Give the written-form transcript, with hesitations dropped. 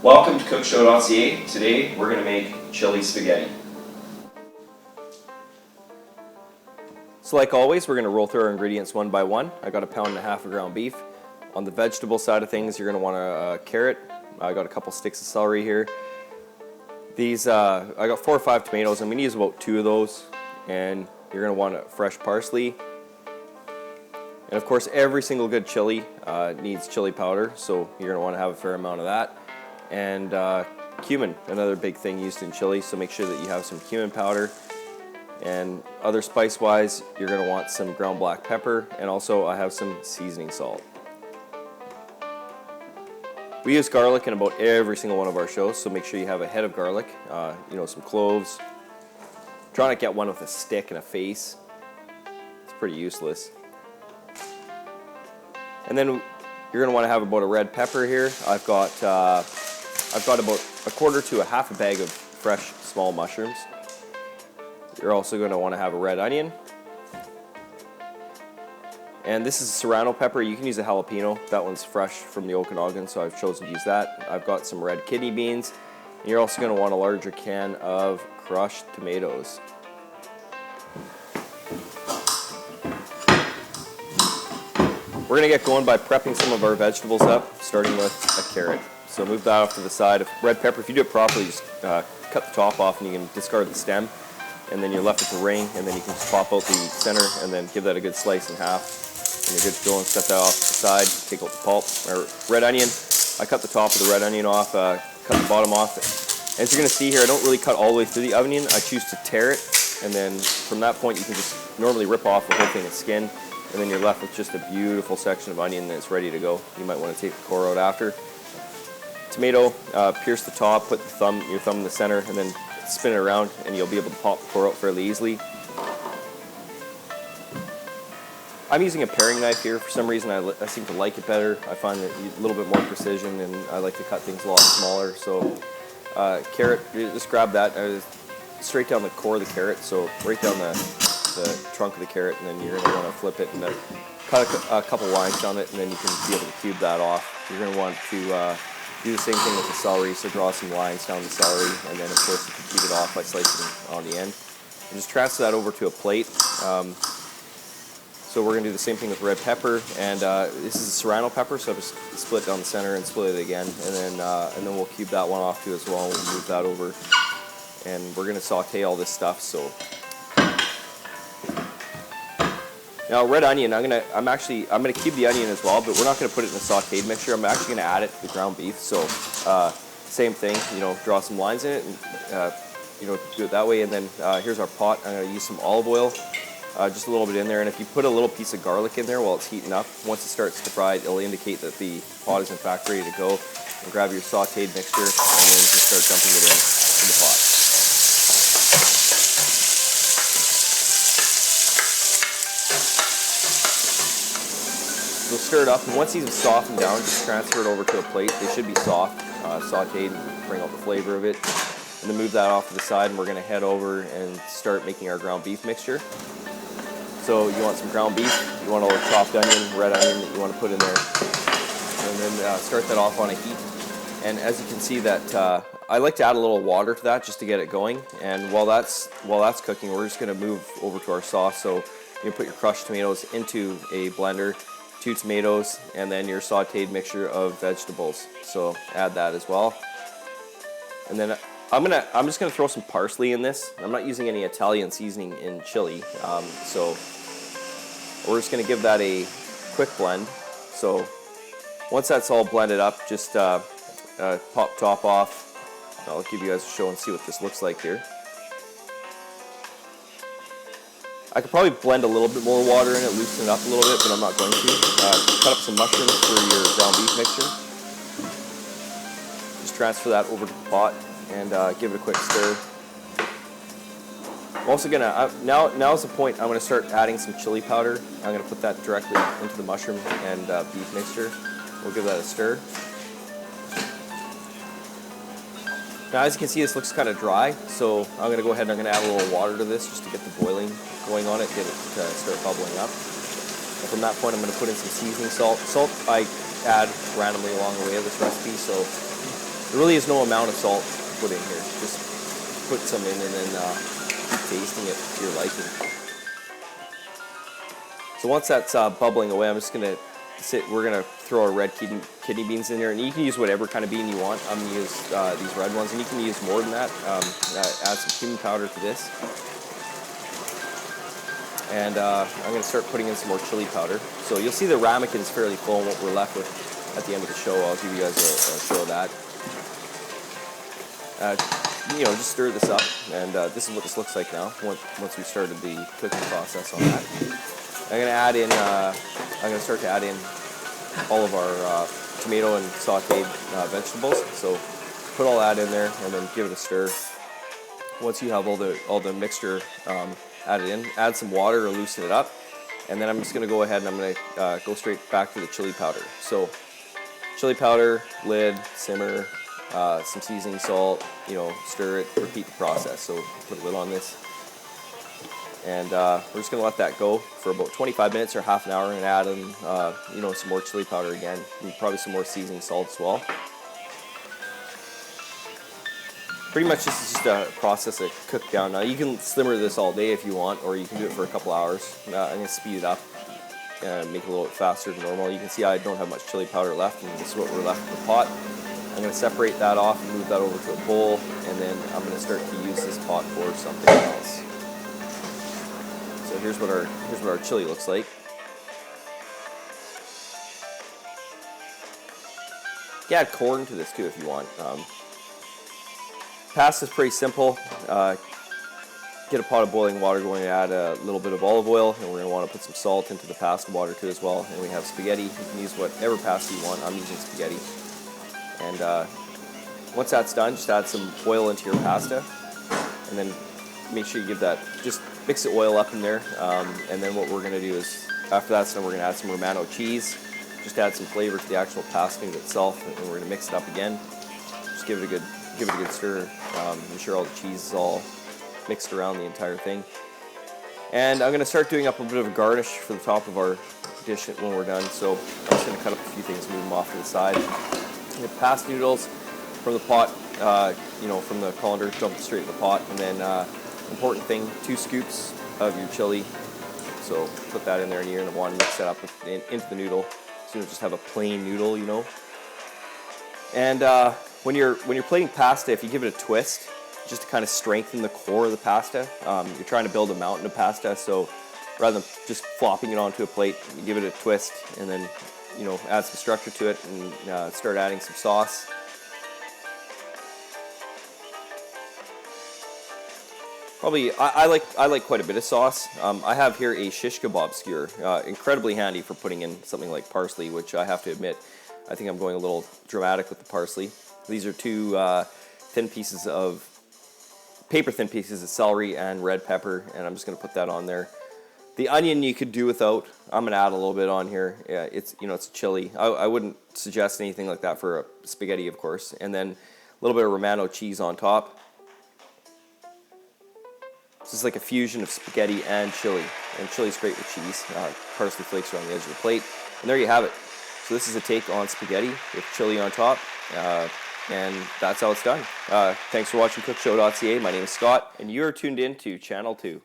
Welcome to cookshow.ca. Today we're going to make chili spaghetti. So like always, we're going to roll through our ingredients one by one. I got 1.5 pounds of ground beef. On the vegetable side of things, you're going to want a carrot. I got a couple sticks of celery here. These, I got 4 or 5 tomatoes. I'm going to use about 2 of those. And you're going to want a fresh parsley. And of course, every single good chili needs chili powder, so you're going to want to have a fair amount of that. And cumin, another big thing used in chili, so make sure that you have some cumin powder. And other spice-wise, you're going to want some ground black pepper, and also I have some seasoning salt. We use garlic in about every single one of our shows, so make sure you have a head of garlic, some cloves. Try not to get one with a stick and a face. It's pretty useless. And then you're going to want to have about a red pepper here. I've got about 1/4 to 1/2 bag of fresh small mushrooms. You're also going to want to have a red onion. And this is serrano pepper. You can use a jalapeno. That one's fresh from the Okanagan, so I've chosen to use that. I've got some red kidney beans. And you're also going to want a larger can of crushed tomatoes. We're going to get going by prepping some of our vegetables up, starting with a carrot. So move that off to the side. Red pepper, if you do it properly, just cut the top off and you can discard the stem. And then you're left with the ring, and then you can just pop out the center and then give that a good slice in half. And you're good to go and set that off to the side. Take out the pulp. Or red onion, I cut the top of the red onion off, cut the bottom off. As you're going to see here, I don't really cut all the way through the onion. I choose to tear it, and then from that point you can just normally rip off the whole thing of skin. And then you're left with just a beautiful section of onion that's ready to go. You might want to take the core out after. Tomato, pierce the top, put your thumb in the center, and then spin it around, and you'll be able to pop the core out fairly easily. I'm using a paring knife here. For some reason, I seem to like it better. I find that a little bit more precision, and I like to cut things a lot smaller. So, carrot, just grab that straight down the core of the carrot, so right down the trunk of the carrot, and then you're going to want to flip it and then cut a couple lines on it, and then you can be able to cube that off. You're going to want to do the same thing with the celery, so draw some lines down the celery, and then of course you can cube it off by slicing on the end. And just transfer that over to a plate. So we're going to do the same thing with red pepper, and this is a serrano pepper, so I just split it down the center and split it again, and then we'll cube that one off too as well. We'll move that over, and we're going to saute all this stuff. So now red onion, I'm gonna cube the onion as well, but we're not gonna put it in a sautéed mixture. I'm actually gonna add it to the ground beef. So same thing, draw some lines in it, and do it that way. And then here's our pot. I'm gonna use some olive oil, just a little bit in there. And if you put a little piece of garlic in there while it's heating up, once it starts to fry, it'll indicate that the pot is in fact ready to go. And grab your sautéed mixture, and then just start dumping it into the pot. So stir it up, and once these have softened down, just transfer it over to a plate. They should be soft, sauteed, and bring out the flavor of it. And then move that off to the side, and we're going to head over and start making our ground beef mixture. So you want some ground beef, you want a little chopped onion, red onion that you want to put in there. And then start that off on a heat. And as you can see that, I like to add a little water to that just to get it going. And while that's cooking, we're just going to move over to our sauce. So you put your crushed tomatoes into a blender, 2 tomatoes, and then your sauteed mixture of vegetables. So add that as well. And then I'm just gonna throw some parsley in this. I'm not using any Italian seasoning in chili, so we're just gonna give that a quick blend. So once that's all blended up, just pop top off. I'll give you guys a show and see what this looks like here. I could probably blend a little bit more water in it, loosen it up a little bit, but I'm not going to. Cut up some mushrooms for your ground beef mixture. Just transfer that over to the pot and give it a quick stir. I'm also gonna, now's the point I'm gonna start adding some chili powder. I'm gonna put that directly into the mushroom and beef mixture. We'll give that a stir. Now as you can see, this looks kind of dry, so I'm going to go ahead and I'm going to add a little water to this just to get the boiling going on it, get it to start bubbling up. And from that point I'm going to put in some seasoning salt. Salt I add randomly along the way of this recipe, so There really is no amount of salt to put in here. Just put some in and then keep tasting it to your liking. So once that's bubbling away, I'm just gonna we're gonna throw our red kidney beans in there, and you can use whatever kind of bean you want. I'm gonna use these red ones, and you can use more than that. Add some cumin powder to this, and I'm gonna start putting in some more chili powder. So you'll see the ramekin is fairly full, and what we're left with at the end of the show, I'll give you guys a show of that. Just stir this up, and this is what this looks like now. Once we started the cooking process on that, I'm gonna start to add in all of our tomato and sautéed vegetables. So put all that in there, and then give it a stir. Once you have all the mixture added in, add some water to loosen it up, and then I'm just gonna go ahead and I'm gonna go straight back to the chili powder. So chili powder, lid, simmer. Some seasoning salt, stir it, repeat the process. So put a lid on this, and we're just going to let that go for about 25 minutes or half an hour, and add in, some more chili powder again, and probably some more seasoning salt as well. Pretty much this is just a process that cook down. Now you can simmer this all day if you want, or you can do it for a couple hours. I'm going to speed it up and make it a little bit faster than normal. You can see I don't have much chili powder left, and this is what we're left in the pot. I'm going to separate that off and move that over to a bowl, and then I'm going to start to use this pot for something else. So here's what our chili looks like. You can add corn to this too if you want. Pasta is pretty simple. Get a pot of boiling water going, and add a little bit of olive oil, and we're going to want to put some salt into the pasta water too as well. And we have spaghetti. You can use whatever pasta you want. I'm using spaghetti. And once that's done, just add some oil into your pasta, and then make sure you just mix the oil up in there. And then what we're going to do is, after that's done, we're going to add some Romano cheese. Just add some flavor to the actual pasta itself, and we're going to mix it up again. Just give it a good stir. Ensure all the cheese is all mixed around the entire thing. And I'm going to start doing up a bit of a garnish for the top of our dish when we're done. So I'm just going to cut up a few things, move them off to the side. Pasta noodles from the pot, from the colander, dump it straight in the pot, and then important thing, 2 scoops of your chili. So put that in there, and you're going to want to mix that up into the noodle, so you don't just have a plain noodle, And when you're plating pasta, if you give it a twist, just to kind of strengthen the core of the pasta, you're trying to build a mountain of pasta. So rather than just flopping it onto a plate, you give it a twist, and then add some structure to it, and start adding some sauce. Probably, I like quite a bit of sauce. I have here a shish kebab skewer, incredibly handy for putting in something like parsley, which I have to admit, I think I'm going a little dramatic with the parsley. These are 2 paper thin pieces of celery and red pepper, and I'm just going to put that on there. The onion you could do without. I'm going to add a little bit on here. Yeah, it's a chili. I wouldn't suggest anything like that for a spaghetti, of course. And then a little bit of Romano cheese on top. This is like a fusion of spaghetti and chili. And chili's great with cheese. Parsley flakes are on the edge of the plate. And there you have it. So this is a take on spaghetti with chili on top. And that's how it's done. Thanks for watching cookshow.ca. My name is Scott, and you're tuned in to Channel 2.